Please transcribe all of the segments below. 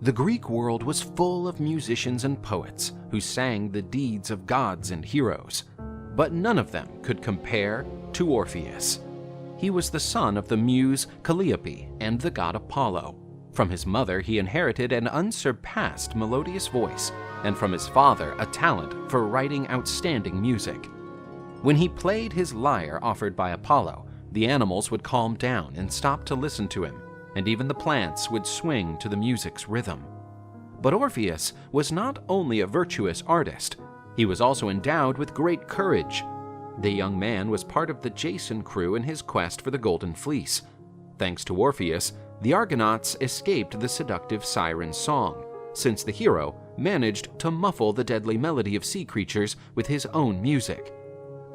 The Greek world was full of musicians and poets who sang the deeds of gods and heroes, but none of them could compare to Orpheus. He was the son of the muse Calliope and the god Apollo. From his mother, he inherited an unsurpassed melodious voice, and from his father, a talent for writing outstanding music. When he played his lyre offered by Apollo, the animals would calm down and stop to listen to him, and even the plants would swing to the music's rhythm. But Orpheus was not only a virtuous artist, he was also endowed with great courage. The young man was part of the Jason crew in his quest for the Golden Fleece. Thanks to Orpheus, the Argonauts escaped the seductive siren song, since the hero managed to muffle the deadly melody of sea creatures with his own music.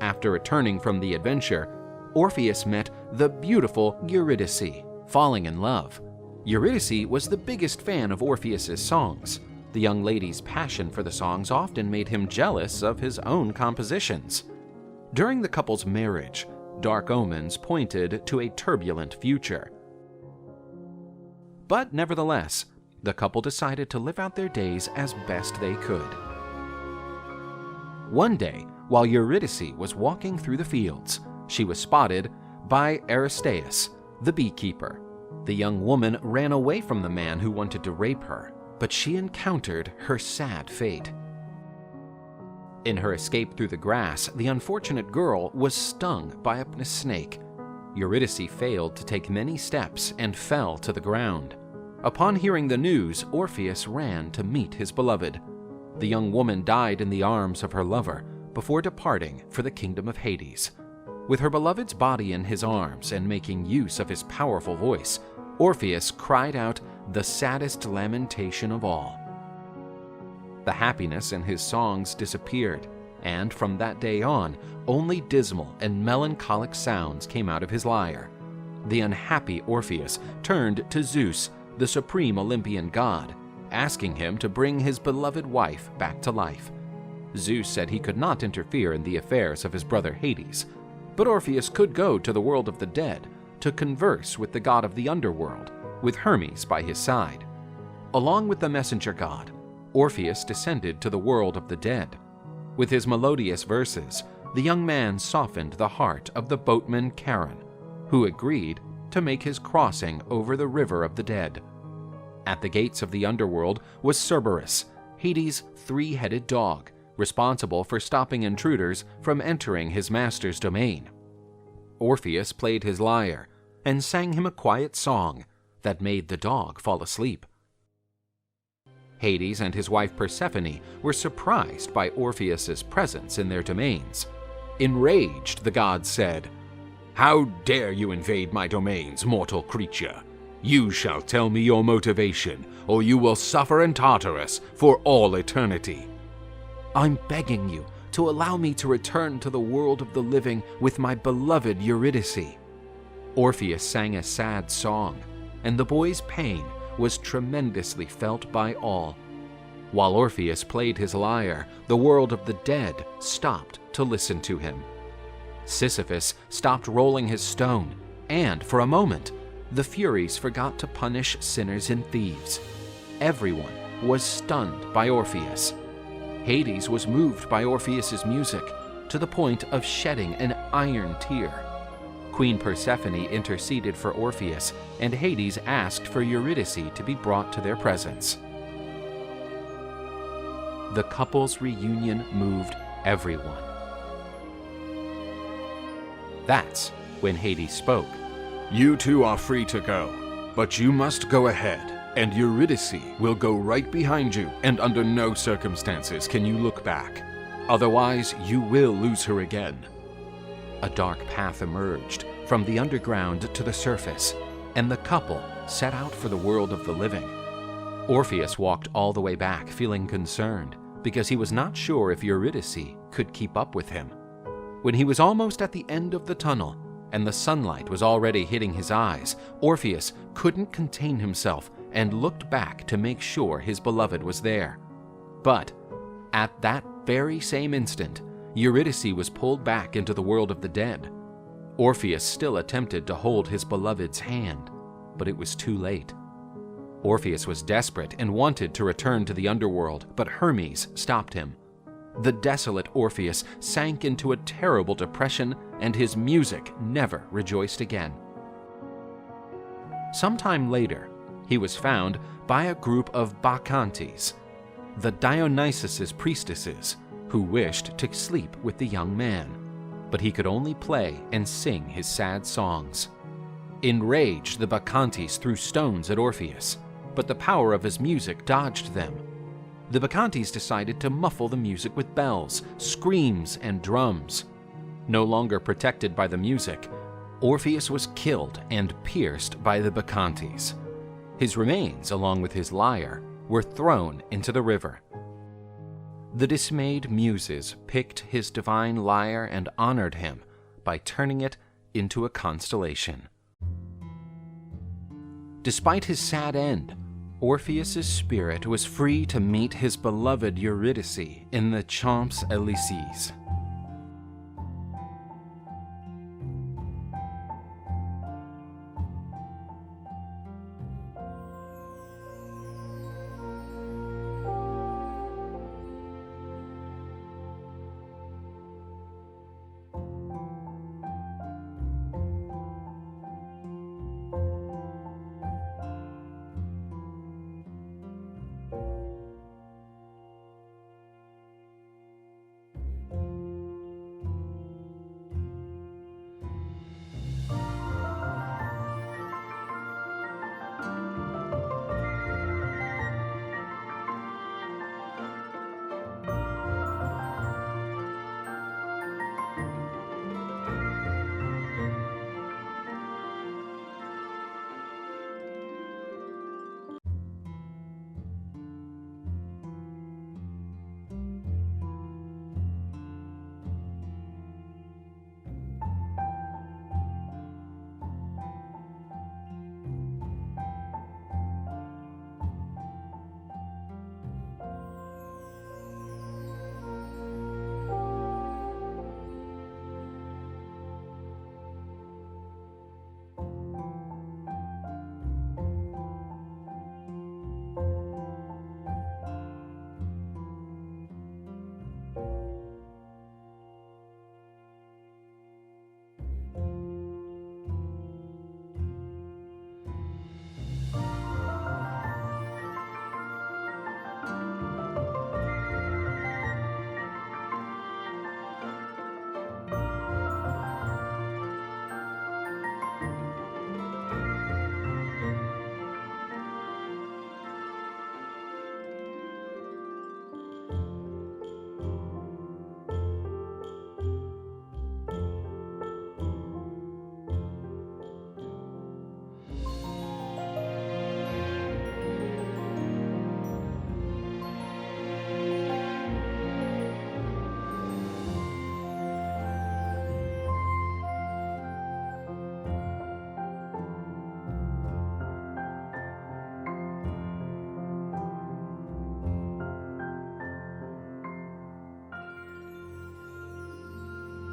After returning from the adventure, Orpheus met the beautiful Eurydice, falling in love. Eurydice was the biggest fan of Orpheus's songs. The young lady's passion for the songs often made him jealous of his own compositions. During the couple's marriage, dark omens pointed to a turbulent future. But nevertheless, the couple decided to live out their days as best they could. One day, while Eurydice was walking through the fields, she was spotted by Aristaeus, the beekeeper. The young woman ran away from the man who wanted to rape her, but she encountered her sad fate. In her escape through the grass, the unfortunate girl was stung by a snake. Eurydice failed to take many steps and fell to the ground. Upon hearing the news, Orpheus ran to meet his beloved. The young woman died in the arms of her lover before departing for the kingdom of Hades. With her beloved's body in his arms and making use of his powerful voice, Orpheus cried out the saddest lamentation of all. The happiness in his songs disappeared, and from that day on, only dismal and melancholic sounds came out of his lyre. The unhappy Orpheus turned to Zeus, the supreme Olympian god, asking him to bring his beloved wife back to life. Zeus said he could not interfere in the affairs of his brother Hades, but Orpheus could go to the world of the dead to converse with the god of the underworld, with Hermes by his side. Along with the messenger god, Orpheus descended to the world of the dead. With his melodious verses, the young man softened the heart of the boatman Charon, who agreed to make his crossing over the river of the dead. At the gates of the underworld was Cerberus, Hades' three-headed dog, responsible for stopping intruders from entering his master's domain. Orpheus played his lyre and sang him a quiet song that made the dog fall asleep. Hades and his wife Persephone were surprised by Orpheus's presence in their domains. Enraged, the gods said, "How dare you invade my domains, mortal creature? You shall tell me your motivation, or you will suffer in Tartarus for all eternity." "I'm begging you to allow me to return to the world of the living with my beloved Eurydice." Orpheus sang a sad song, and the boy's pain was tremendously felt by all. While Orpheus played his lyre, the world of the dead stopped to listen to him. Sisyphus stopped rolling his stone, and for a moment, the Furies forgot to punish sinners and thieves. Everyone was stunned by Orpheus. Hades was moved by Orpheus's music to the point of shedding an iron tear. Queen Persephone interceded for Orpheus, and Hades asked for Eurydice to be brought to their presence. The couple's reunion moved everyone. That's when Hades spoke. "You two are free to go, but you must go ahead, and Eurydice will go right behind you, and under no circumstances can you look back. Otherwise, you will lose her again." A dark path emerged from the underground to the surface, and the couple set out for the world of the living. Orpheus walked all the way back, feeling concerned, because he was not sure if Eurydice could keep up with him. When he was almost at the end of the tunnel, and the sunlight was already hitting his eyes, Orpheus couldn't contain himself and looked back to make sure his beloved was there. But at that very same instant, Eurydice was pulled back into the world of the dead. Orpheus still attempted to hold his beloved's hand, but it was too late. Orpheus was desperate and wanted to return to the underworld, but Hermes stopped him. The desolate Orpheus sank into a terrible depression, and his music never rejoiced again. Sometime later, he was found by a group of Bacchantes, the Dionysus's priestesses, who wished to sleep with the young man, but he could only play and sing his sad songs. Enraged, the Bacchantes threw stones at Orpheus, but the power of his music dodged them. The Bacchantes decided to muffle the music with bells, screams, and drums. No longer protected by the music, Orpheus was killed and pierced by the Bacchantes. His remains, along with his lyre, were thrown into the river. The dismayed Muses picked his divine lyre and honored him by turning it into a constellation. Despite his sad end, Orpheus's spirit was free to meet his beloved Eurydice in the Champs-Élysées.